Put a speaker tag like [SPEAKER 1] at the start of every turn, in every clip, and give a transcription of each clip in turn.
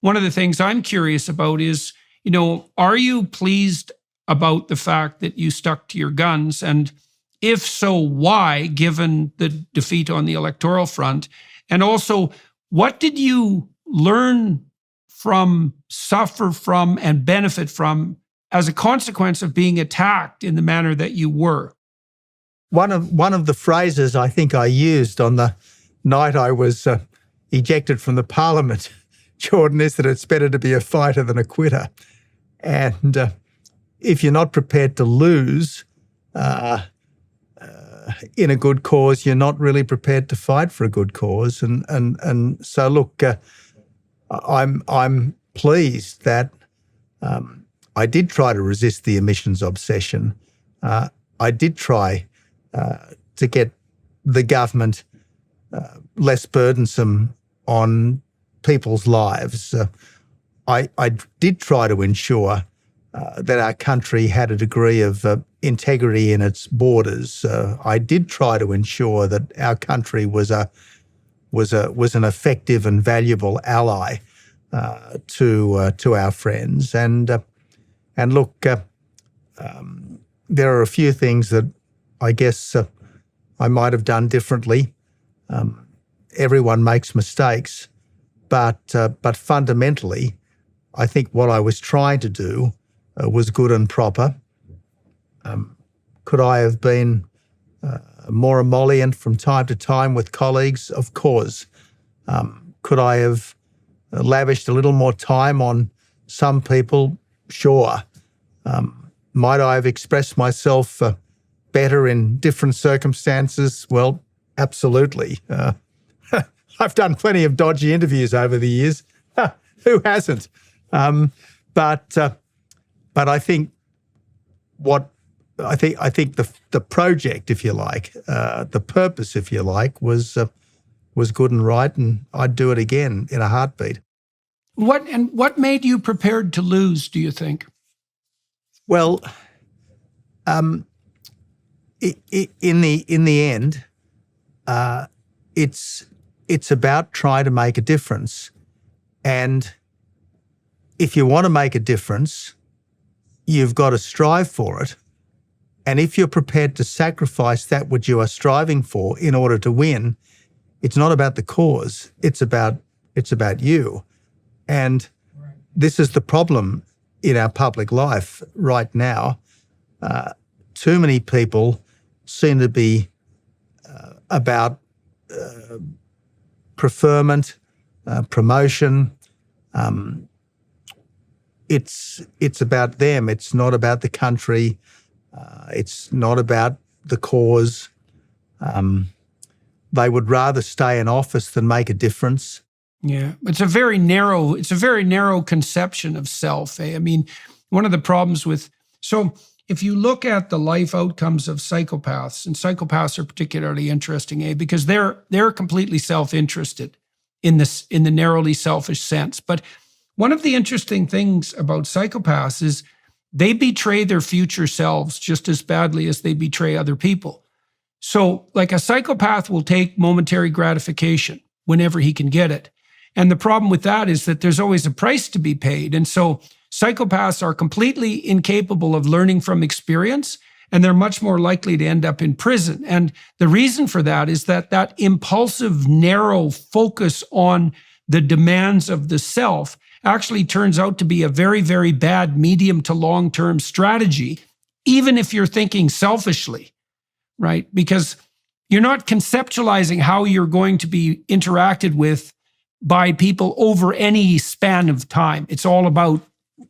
[SPEAKER 1] one of the things I'm curious about is, are you pleased about the fact that you stuck to your guns? And if so, why, given the defeat on the electoral front? And also, what did you learn from, suffer from, and benefit from as a consequence of being attacked in the manner that you were?
[SPEAKER 2] One of the phrases I think I used on the night I was ejected from the Parliament, Jordan, is that it's better to be a fighter than a quitter. And if you're not prepared to lose in a good cause, you're not really prepared to fight for a good cause. And so, look, I'm pleased that I did try to resist the emissions obsession. I did try to get the government less burdensome on people's lives. I did try to ensure that our country had a degree of integrity in its borders. I did try to ensure that our country was an effective and valuable ally to our friends. And look, there are a few things that I guess I might have done differently. Everyone makes mistakes, but fundamentally, I think what I was trying to do was good and proper. Could I have been more emollient from time to time with colleagues? Of course. Could I have lavished a little more time on some people? Sure. Might I have expressed myself better in different circumstances? Well, absolutely. I've done plenty of dodgy interviews over the years. Who hasn't? But I think the project, if you like, the purpose, if you like, was good and right, and I'd do it again in a heartbeat.
[SPEAKER 1] What made you prepared to lose, do you think?
[SPEAKER 2] Well, in the end, it's about trying to make a difference, and if you want to make a difference, you've got to strive for it. And if you're prepared to sacrifice that which you are striving for in order to win, it's not about the cause. It's about you. And this is the problem in our public life right now. Too many people seem to be about preferment, promotion. It's about them. It's not about the country. It's not about the cause. They would rather stay in office than make a difference.
[SPEAKER 1] Yeah, it's a very narrow conception of self. I mean, one of the problems so if you look at the life outcomes of psychopaths, and psychopaths are particularly interesting, because they're completely self-interested in the narrowly selfish sense. But one of the interesting things about psychopaths is they betray their future selves just as badly as they betray other people. So, like, a psychopath will take momentary gratification whenever he can get it. And the problem with that is that there's always a price to be paid. And so psychopaths are completely incapable of learning from experience, and they're much more likely to end up in prison. And the reason for that is that impulsive, narrow focus on the demands of the self actually turns out to be a very, very bad medium to long-term strategy, even if you're thinking selfishly, right? Because you're not conceptualizing how you're going to be interacted with by people over any span of time. It's all about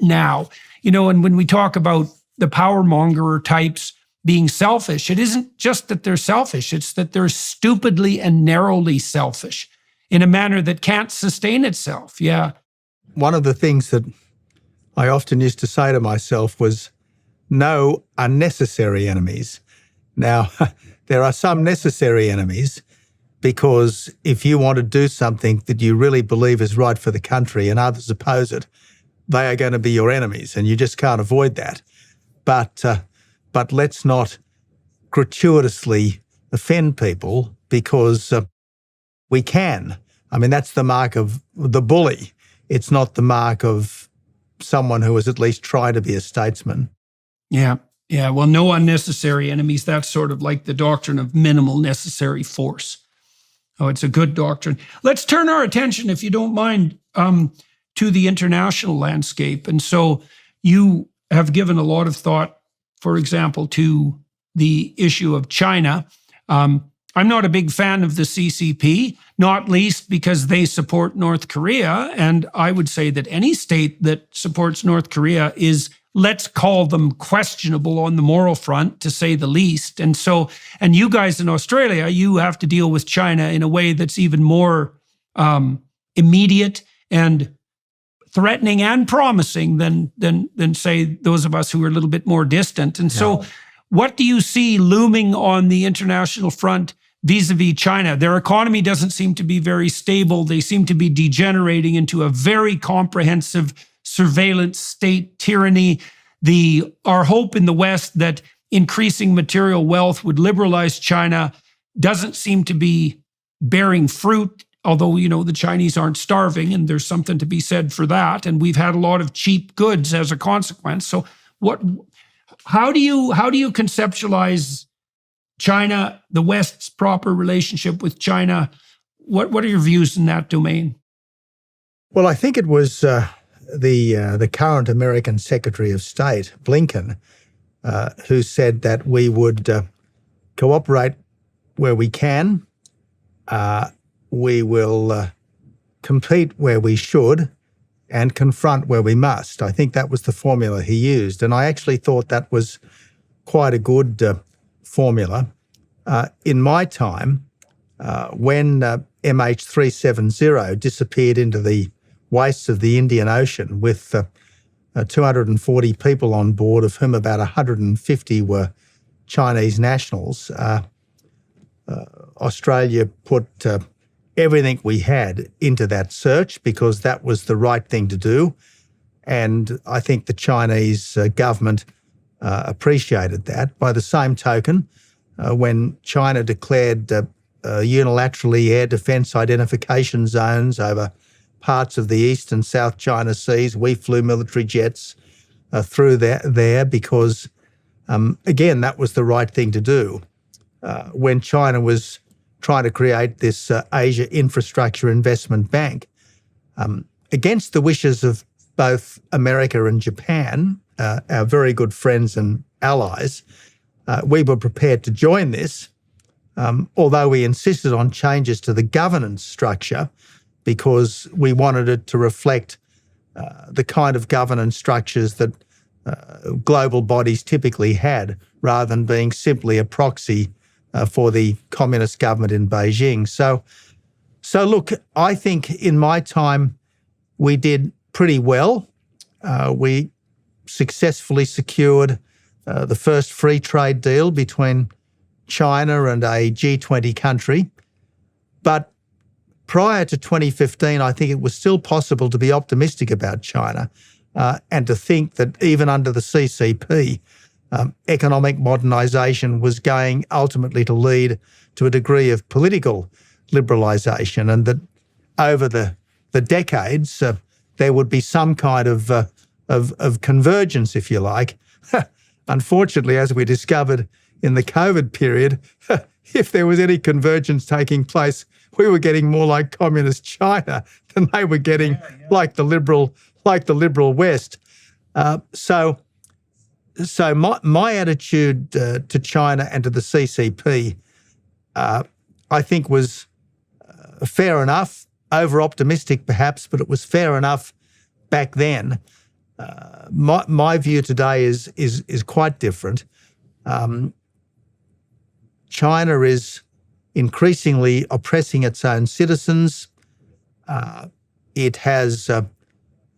[SPEAKER 1] now. And when we talk about the power monger types being selfish, it isn't just that they're selfish, it's that they're stupidly and narrowly selfish in a manner that can't sustain itself. Yeah.
[SPEAKER 2] One of the things that I often used to say to myself was, no unnecessary enemies. Now, there are some necessary enemies, because if you want to do something that you really believe is right for the country and others oppose it, they are going to be your enemies, and you just can't avoid that. But let's not gratuitously offend people, because we can. I mean, that's the mark of the bully, it's not the mark of someone who has at least tried to be a statesman.
[SPEAKER 1] Yeah. Yeah. Well, no unnecessary enemies. That's sort of like the doctrine of minimal necessary force. Oh, it's a good doctrine. Let's turn our attention, if you don't mind, to the international landscape. And so you have given a lot of thought, for example, to the issue of China. I'm not a big fan of the CCP, not least because they support North Korea. And I would say that any state that supports North Korea is, let's call them, questionable on the moral front, to say the least. And so, and you guys in Australia, you have to deal with China in a way that's even more immediate and threatening and promising than say those of us who are a little bit more distant. And so what do you see looming on the international front vis-a-vis China? Their economy doesn't seem to be very stable. They seem to be degenerating into a very comprehensive surveillance state tyranny. Our hope in the West that increasing material wealth would liberalize China doesn't seem to be bearing fruit, although, the Chinese aren't starving, and there's something to be said for that. And we've had a lot of cheap goods as a consequence. So how do you conceptualize China, the West's proper relationship with China? What are your views in that domain?
[SPEAKER 2] Well, I think it was the current American Secretary of State, Blinken, who said that we would cooperate where we can. We will compete where we should and confront where we must. I think that was the formula he used. And I actually thought that was quite a good formula. In my time, when MH370 disappeared into the wastes of the Indian Ocean with 240 people on board, of whom about 150 were Chinese nationals, Australia put everything we had into that search because that was the right thing to do. And I think the Chinese government appreciated that. By the same token, when China declared unilaterally air defence identification zones over parts of the East and South China Seas, we flew military jets through there because, again, that was the right thing to do. When China was trying to create this Asia Infrastructure Investment Bank, against the wishes of both America and Japan, our very good friends and allies, we were prepared to join this, although we insisted on changes to the governance structure because we wanted it to reflect the kind of governance structures that global bodies typically had, rather than being simply a proxy for the communist government in Beijing. So look, I think in my time we did pretty well. We successfully secured the first free trade deal between China and a G20 country. But prior to 2015, I think it was still possible to be optimistic about China and to think that even under the CCP, economic modernisation was going ultimately to lead to a degree of political liberalisation, and that over the decades there would be some kind of convergence, if you like. Unfortunately, as we discovered in the COVID period, if there was any convergence taking place, we were getting more like communist China than they were getting like the liberal West. So my attitude to China and to the CCP, I think, was fair enough, over-optimistic perhaps, but it was fair enough back then. My view today is quite different. China is increasingly oppressing its own citizens. It has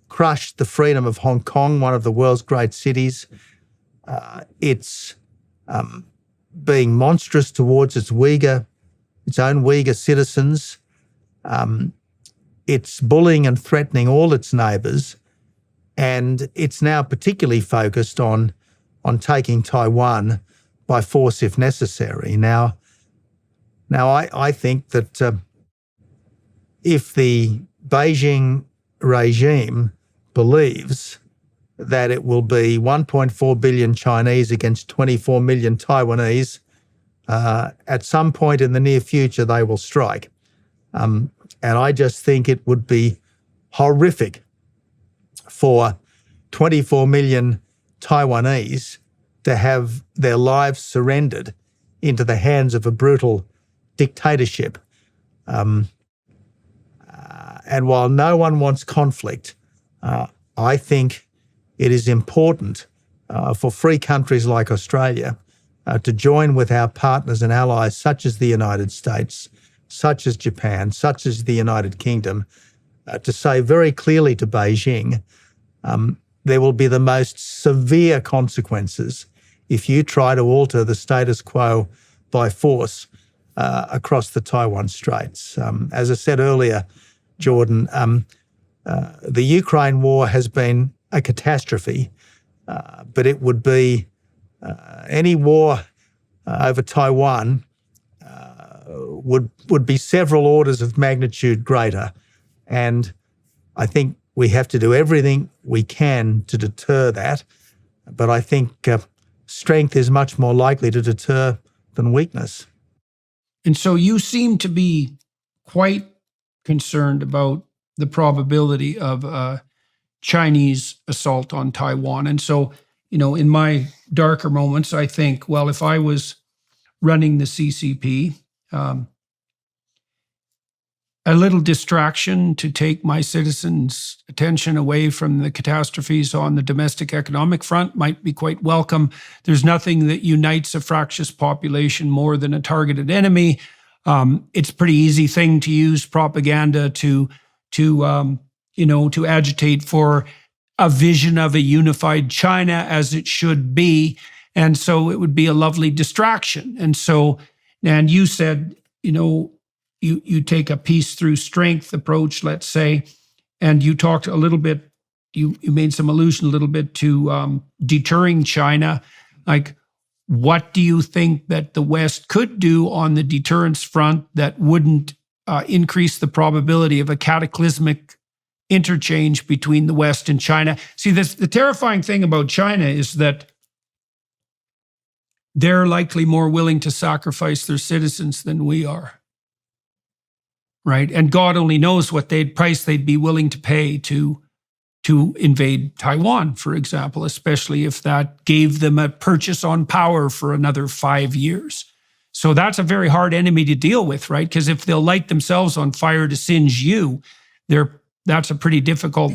[SPEAKER 2] crushed the freedom of Hong Kong, one of the world's great cities. It's being monstrous towards its own Uyghur citizens. It's bullying and threatening all its neighbours, and it's now particularly focused on taking Taiwan by force if necessary. Now I think that if the Beijing regime believes that it will be 1.4 billion Chinese against 24 million Taiwanese, at some point in the near future, they will strike. And I just think it would be horrific for 24 million Taiwanese to have their lives surrendered into the hands of a brutal dictatorship. And while no one wants conflict, I think it is important for free countries like Australia to join with our partners and allies such as the United States, such as Japan, such as the United Kingdom, to say very clearly to Beijing, there will be the most severe consequences if you try to alter the status quo by force across the Taiwan Straits. As I said earlier, Jordan, the Ukraine war has been a catastrophe, but it would be any war over Taiwan would be several orders of magnitude greater. And I think we have to do everything we can to deter that. But I think strength is much more likely to deter than weakness.
[SPEAKER 1] And so you seem to be quite concerned about the probability of a Chinese assault on Taiwan. And so, in my darker moments, I think, well, if I was running the CCP, a little distraction to take my citizens' attention away from the catastrophes on the domestic economic front might be quite welcome. There's nothing that unites a fractious population more than a targeted enemy. It's a pretty easy thing to use propaganda to agitate for a vision of a unified China as it should be. And so it would be a lovely distraction. And you said, you take a peace through strength approach, let's say, and you talked a little bit, you made some allusion a little bit to deterring China. Like, what do you think that the West could do on the deterrence front that wouldn't increase the probability of a cataclysmic interchange between the West and China? See, the terrifying thing about China is that they're likely more willing to sacrifice their citizens than we are, right? And God only knows what price they'd be willing to pay to invade Taiwan, for example, especially if that gave them a purchase on power for another 5 years. So that's a very hard enemy to deal with, right? Because if they'll light themselves on fire to singe you, that's a pretty difficult